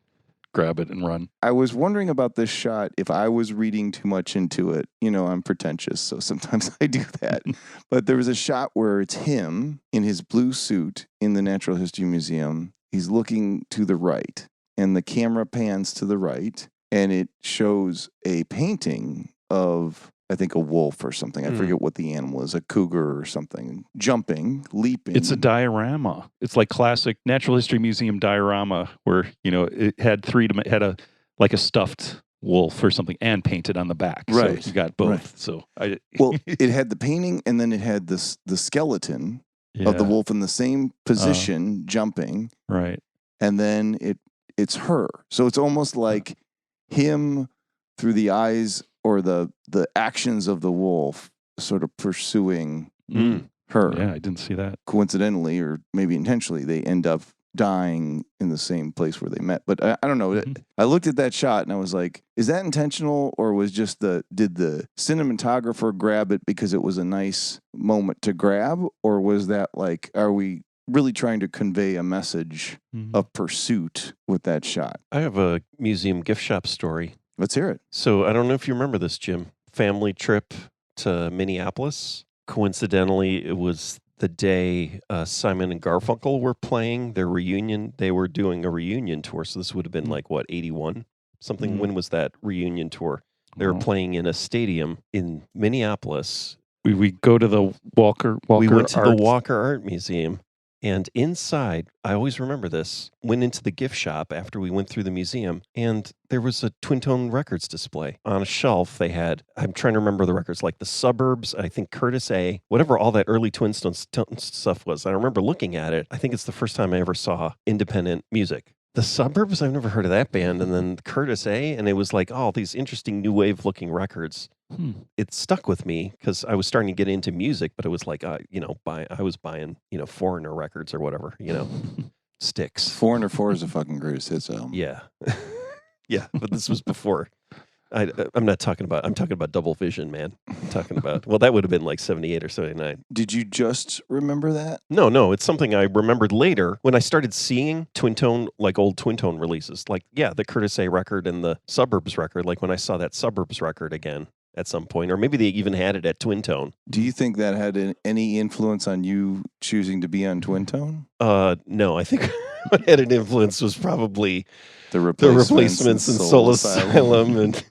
grab it and run. I was wondering about this shot if I was reading too much into it. You know, I'm pretentious, so sometimes I do that. But there was a shot where it's him in his blue suit in the Natural History Museum. He's looking to the right, and the camera pans to the right, and it shows a painting of, I think, a wolf or something. I forget what the animal is, a cougar or something, jumping, leaping. It's a diorama. It's like classic Natural History Museum diorama where, it had like a stuffed wolf or something and painted on the back. Right. So you got both. Right. So it had the painting, and then it had the skeleton of the wolf in the same position, jumping. Right. And then it's her. So it's almost like him through the eyes or the actions of the wolf sort of pursuing her. Yeah, I didn't see that. Coincidentally, or maybe intentionally, they end up dying in the same place where they met. But I don't know. I looked at that shot and I was like, is that intentional, or was just did the cinematographer grab it because it was a nice moment to grab? Or was that like, are we really trying to convey a message of pursuit with that shot? I have a museum gift shop story. Let's hear it. So I don't know if you remember this, Jim. Family trip to Minneapolis. Coincidentally, it was the day Simon and Garfunkel were playing their reunion. They were doing a reunion tour. So this would have been like, 81? Something. When was that reunion tour? They were playing in a stadium in Minneapolis. We go to the Walker We went to Art. the Walker Art Museum. And inside, I always remember this, went into the gift shop after we went through the museum, and there was a Twin Tone Records display. On a shelf, they had, I'm trying to remember the records, like The Suburbs, I think Curtis A., whatever all that early Twin Tone stuff was. I remember looking at it. I think it's the first time I ever saw independent music. The Suburbs, I've never heard of that band. And then Curtis A., and it was like, all these interesting new wave looking records. It stuck with me because I was starting to get into music, but it was like, I was buying, Foreigner records or whatever, sticks. Foreigner 4 is a fucking greatest hits album. Yeah. Yeah, but this was before I'm not talking about. I'm talking about Double Vision, man. I'm talking about. Well, that would have been like 78 or 79. Did you just remember that? No, it's something I remembered later when I started seeing twin tone, like old twin tone releases, like the Curtis A record and the Suburbs record. Like when I saw that Suburbs record again at some point, or maybe they even had it at Twin Tone. Do you think that had any influence on you choosing to be on Twin Tone? No, I think what had an influence was probably The Replacements and Soul Asylum and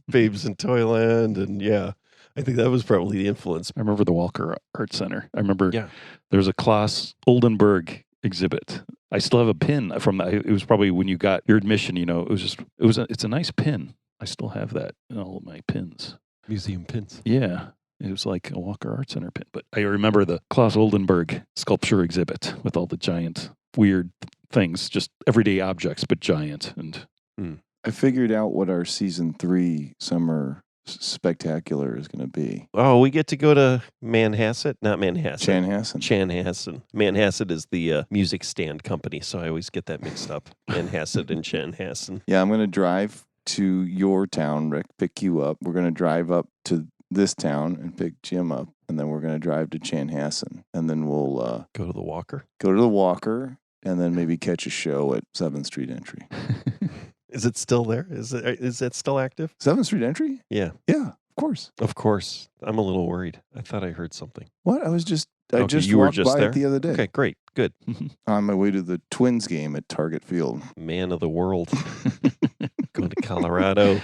Babes in Toyland, and I think that was probably the influence. I remember the Walker Art Center. I remember Yeah. there's a Klaus Oldenburg exhibit. I still have a pin from that. It was probably when you got your admission. It's a nice pin. I still have that in all of my pins. Museum pins. Yeah. It was like a Walker Art Center pin. But I remember the Klaus Oldenburg sculpture exhibit with all the giant, weird things, just everyday objects, but giant. And I figured out what our season 3 summer spectacular is going to be. Oh, we get to go to Manhasset? Not Manhasset. Chanhassen. Chanhassen. Manhasset is the music stand company, so I always get that mixed up. Manhasset and Chanhassen. Yeah, I'm going to drive to your town, Rick, pick you up. We're going to drive up to this town and pick Jim up, and then we're going to drive to Chanhassen, and then we'll Go to the Walker. go to the Walker, and then maybe catch a show at 7th Street Entry. Is it still there? Is it still active? 7th Street Entry? Yeah. Yeah, of course. Of course. I'm a little worried. I thought I heard something. What? I just you were walked just by there? it the other day. Okay, great. Good. On my way to the Twins game at Target Field. Man of the world. Going to Colorado.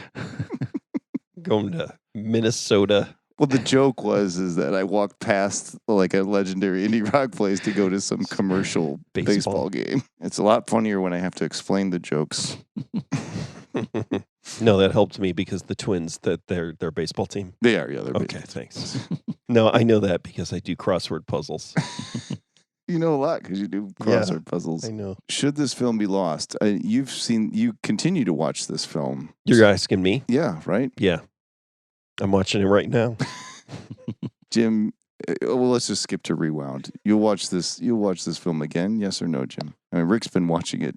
Going to Minnesota. Well, the joke is that I walked past like a legendary indie rock place to go to some commercial baseball game. It's a lot funnier when I have to explain the jokes. No, that helped me because the Twins, that their baseball team. They are, yeah. They're Okay, baseball. thanks. No, I know that because I do crossword puzzles. You know a lot because you do crossword puzzles. I know. Should this film be lost? You continue to watch this film. You're asking me? Yeah, right? Yeah. I'm watching it right now. Jim, well, let's just skip to Rewound. You'll watch this film again, yes or no, Jim? I mean, Rick's been watching it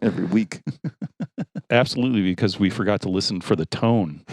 every week. Absolutely, because we forgot to listen for the tone.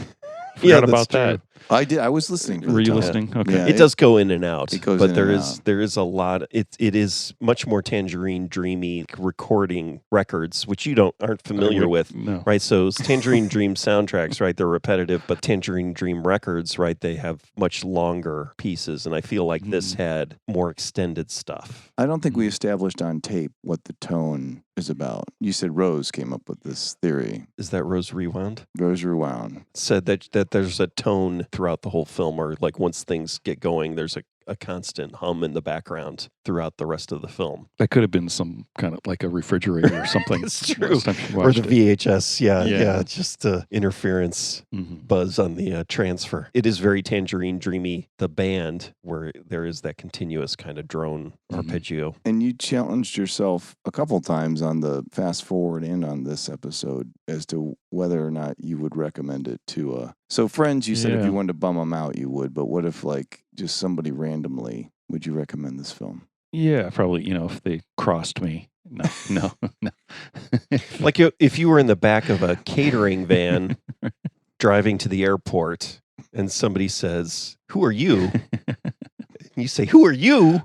Yeah, Forgot that's about true. that. I did. I was listening. For Were the you tone. listening? Okay. Yeah, It does go in and out. It goes but in there and is out. there is a lot. It is much more Tangerine Dreamy recording records, which you aren't familiar with. No. Right, so Tangerine Dream soundtracks, right, they're repetitive, but Tangerine Dream records, right, they have much longer pieces, and I feel like this had more extended stuff. I don't think we established on tape what the tone is about. You said Rose came up with this theory. Is that Rose Rewound? Rose Rewound. Said that there's a tone throughout the whole film, or like once things get going, there's a constant hum in the background throughout the rest of the film. That could have been some kind of like a refrigerator or something. It's true. last time she Or watched the it. VHS, yeah, just interference Mhm. buzz on the transfer. It is very Tangerine Dreamy, the band, where there is that continuous kind of drone arpeggio. And you challenged yourself a couple times on the fast forward and on this episode as to whether or not you would recommend it to so Friends, you said if Yeah. you wanted to bum them out, you would, but what if like just somebody randomly, would you recommend this film? Yeah, probably, if they crossed me. No. Like if you were in the back of a catering van driving to the airport and somebody says, "Who are you?" And you say, "Who are you?"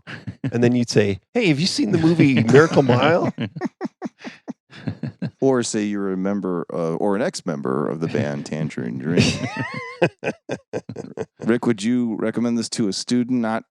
And then you'd say, "Hey, have you seen the movie Miracle Mile?" Or say you're a member or an ex-member of the band Tangerine Dream. Rick, would you recommend this to a student, not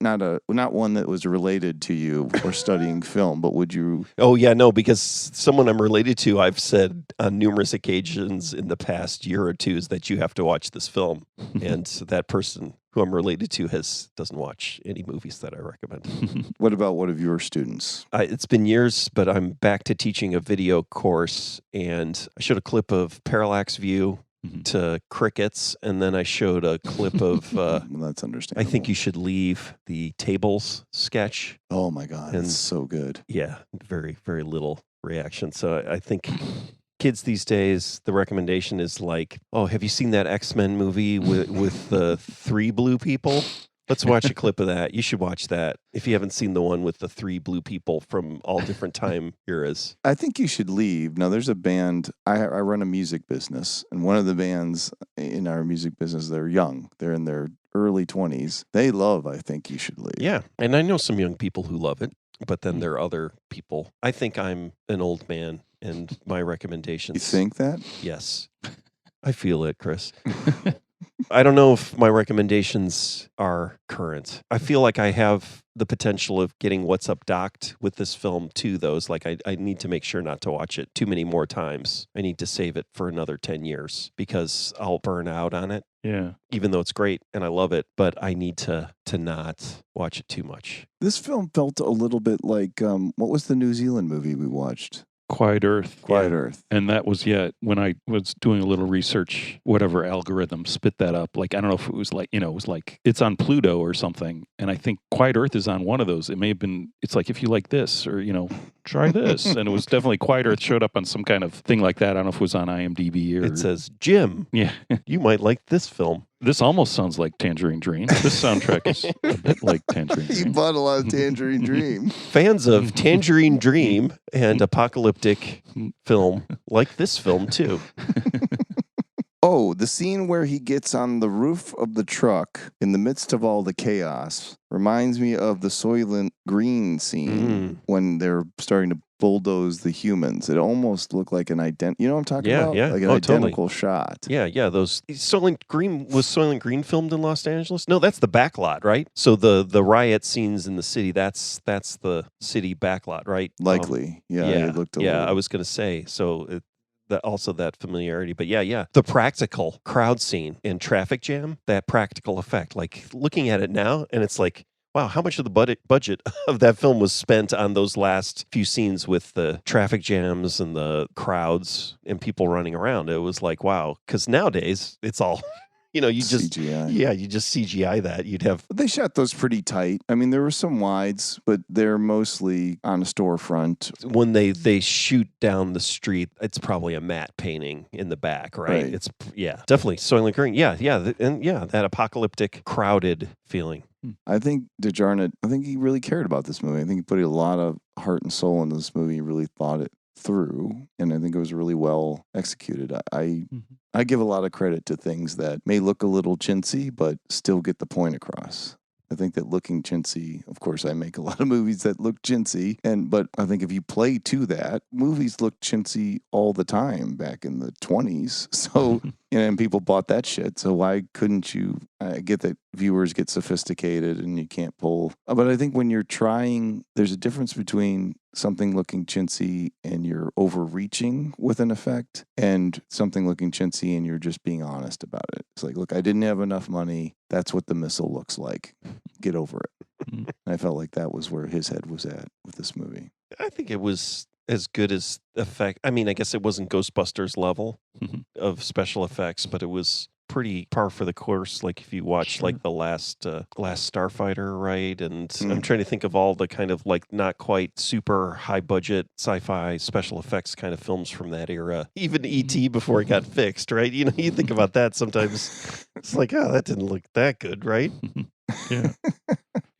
one that was related to you or studying film, but would you? Oh, yeah, no, because someone I'm related to, I've said on numerous occasions in the past year or two is that you have to watch this film. And that person who I'm related to doesn't watch any movies that I recommend. What about one of your students? It's been years, but I'm back to teaching a video course, and I showed a clip of Parallax View to crickets, and then I showed a clip of Well, that's understandable. I Think You Should Leave, the tables sketch. Oh my God, And- it's so good. Yeah, very, very little reaction. So I think kids these days, the recommendation is like, oh, have you seen that X-Men movie with the 3 blue people? Let's watch a clip of that. You should watch that if you haven't seen the one with the 3 blue people from all different time eras. I think you should leave. Now, there's a band. I run a music business, and one of the bands in our music business, they're young. They're in their early 20s. They love I Think You Should Leave. Yeah, and I know some young people who love it, but then there are other people. I think I'm an old man, and my recommendations. You think that? Yes. I feel it, Chris. I don't know if my recommendations are current. I feel like I have the potential of getting What's Up docked with this film to those. Like I need to make sure not to watch it too many more times. I need to save it for another 10 years because I'll burn out on it. Yeah. Even though it's great and I love it, but I need to not watch it too much. This film felt a little bit like, what was the New Zealand movie we watched? Quiet Earth. Quiet Earth. And that was, when I was doing a little research, whatever algorithm spit that up. Like, I don't know if it was like, it was like, it's on Pluto or something. And I think Quiet Earth is on one of those. It may have been, it's like, if you like this or, try this. And it was definitely Quiet Earth showed up on some kind of thing like that. I don't know if it was on IMDb or. It says, Jim, yeah, you might like this film. This almost sounds like Tangerine Dream. This soundtrack is a bit like Tangerine Dream. You bought a lot of Tangerine Dream. Fans of Tangerine Dream and apocalyptic film like this film too. Oh, the scene where he gets on the roof of the truck in the midst of all the chaos reminds me of the Soylent Green scene when they're starting to bulldoze the humans. It almost looked like an you know what I'm talking about? Yeah. Like an identical shot. Yeah. Those Soylent Green filmed in Los Angeles? No, that's the backlot, right? So the riot scenes in the city, that's the city backlot, right? Likely. It looked a little... I was going to say. So also that familiarity. But yeah. The practical crowd scene in Traffic Jam, that practical effect. Like looking at it now, and it's like, wow, how much of the budget of that film was spent on those last few scenes with the traffic jams and the crowds and people running around? It was like, wow. Because nowadays, it's all... you just CGI. Yeah, you just CGI that. You'd have. But they shot those pretty tight. I mean, there were some wides, but they're mostly on a storefront. When they shoot down the street, it's probably a matte painting in the back, right? It's definitely Soylent Green. Yeah, that apocalyptic, crowded feeling. I think DeJarnett, he really cared about this movie. I think he put a lot of heart and soul into this movie. He really thought it through, and I think it was really well executed. I give a lot of credit to things that may look a little chintzy but still get the point across. I think that looking chintzy, of course, I make a lot of movies that look chintzy, but I think if you play to that, movies looked chintzy all the time back in the 20s. So, and people bought that shit. So why couldn't you? I get that viewers get sophisticated and you can't pull. But I think when you're trying, there's a difference between something looking chintzy and you're overreaching with an effect, and something looking chintzy and you're just being honest about it. It's like, look, I didn't have enough money. That's what the missile looks like. Get over it. And I felt like that was where his head was at with this movie. I think it was as good as effect. I mean, I guess it wasn't Ghostbusters level of special effects, but it was pretty par for the course. Like if you watch like the last Starfighter, right? And I'm trying to think of all the kind of like not quite super high budget sci-fi special effects kind of films from that era. Even E.T. before it got fixed, right? You think about that sometimes. It's like, oh, that didn't look that good, right? Yeah.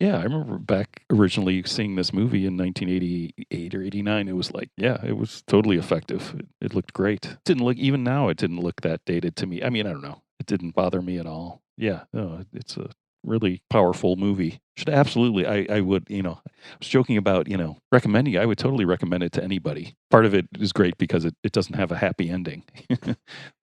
Yeah, I remember back originally seeing this movie in 1988 or 89. It was like, it was totally effective. It looked great. Even now, it didn't look that dated to me. I mean, I don't know. It didn't bother me at all. Yeah, no, it's a really powerful movie. Should absolutely, I would, I was joking about, recommending it. I would totally recommend it to anybody. Part of it is great because it doesn't have a happy ending.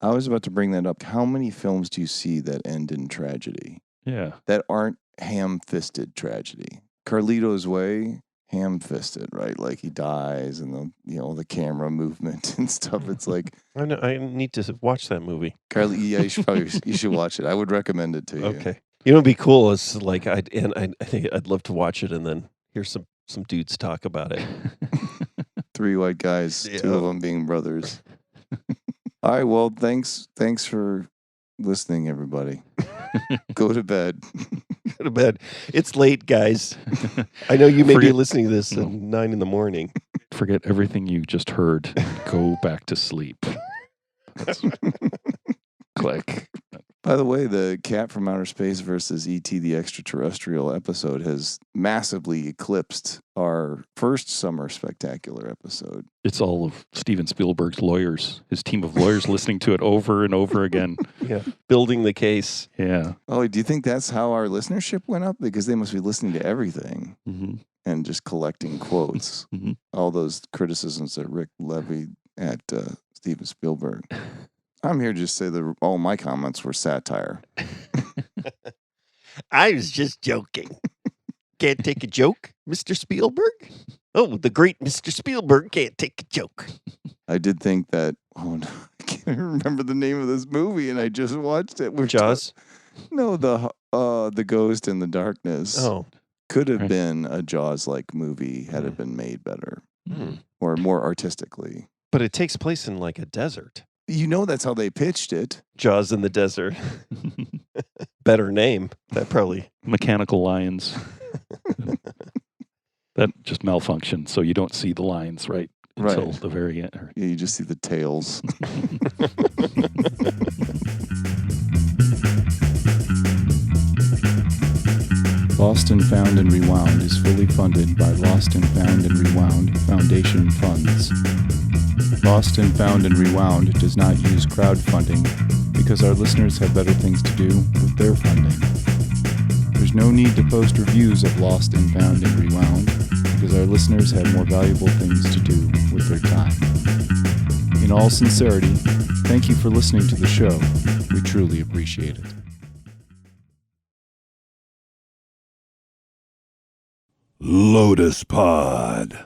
I was about to bring that up. How many films do you see that end in tragedy? Yeah. That aren't ham-fisted tragedy. Carlito's Way, ham-fisted, right? Like he dies and the camera movement and stuff. It's like I know, I need to watch that movie. You should watch it. I would recommend it to you. Okay. What'd be cool is like I think I'd love to watch it and then hear some dudes talk about it. 3 white guys, 2 of them being brothers. All right, well, thanks for listening, everybody. Go to bed. Go to bed. It's late, guys. I know you may be listening to this at 9 a.m. Forget everything you just heard. Go back to sleep. Click. By the way, the Cat from Outer Space versus E.T. the Extraterrestrial episode has massively eclipsed our first Summer Spectacular episode. It's all of Steven Spielberg's lawyers, his team of lawyers listening to it over and over again. Yeah. Building the case. Yeah. Oh, do you think that's how our listenership went up? Because they must be listening to everything Mm-hmm. and just collecting quotes. Mhm. All those criticisms that Rick levied at Steven Spielberg. I'm here to just say that all my comments were satire. I was just joking. Can't take a joke, Mr. Spielberg? Oh, the great Mr. Spielberg can't take a joke. I did think that, oh no, I can't remember the name of this movie, and I just watched it. Jaws? No, the Ghost in the Darkness. Oh. Could have Right. been a Jaws-like movie had it been made better Hmm. or more artistically. But it takes place in like a desert. You know that's how they pitched it. Jaws in the desert. Better name. That probably. Mechanical lions. That just malfunctioned, so you don't see the lines right until Right. the very end. Yeah, you just see the tails. Lost and Found and Rewound is fully funded by Lost and Found and Rewound Foundation funds. Lost and Found and Rewound does not use crowdfunding because our listeners have better things to do with their funding. There's no need to post reviews of Lost and Found and Rewound because our listeners have more valuable things to do with their time. In all sincerity, thank you for listening to the show. We truly appreciate it. Lotus Pod.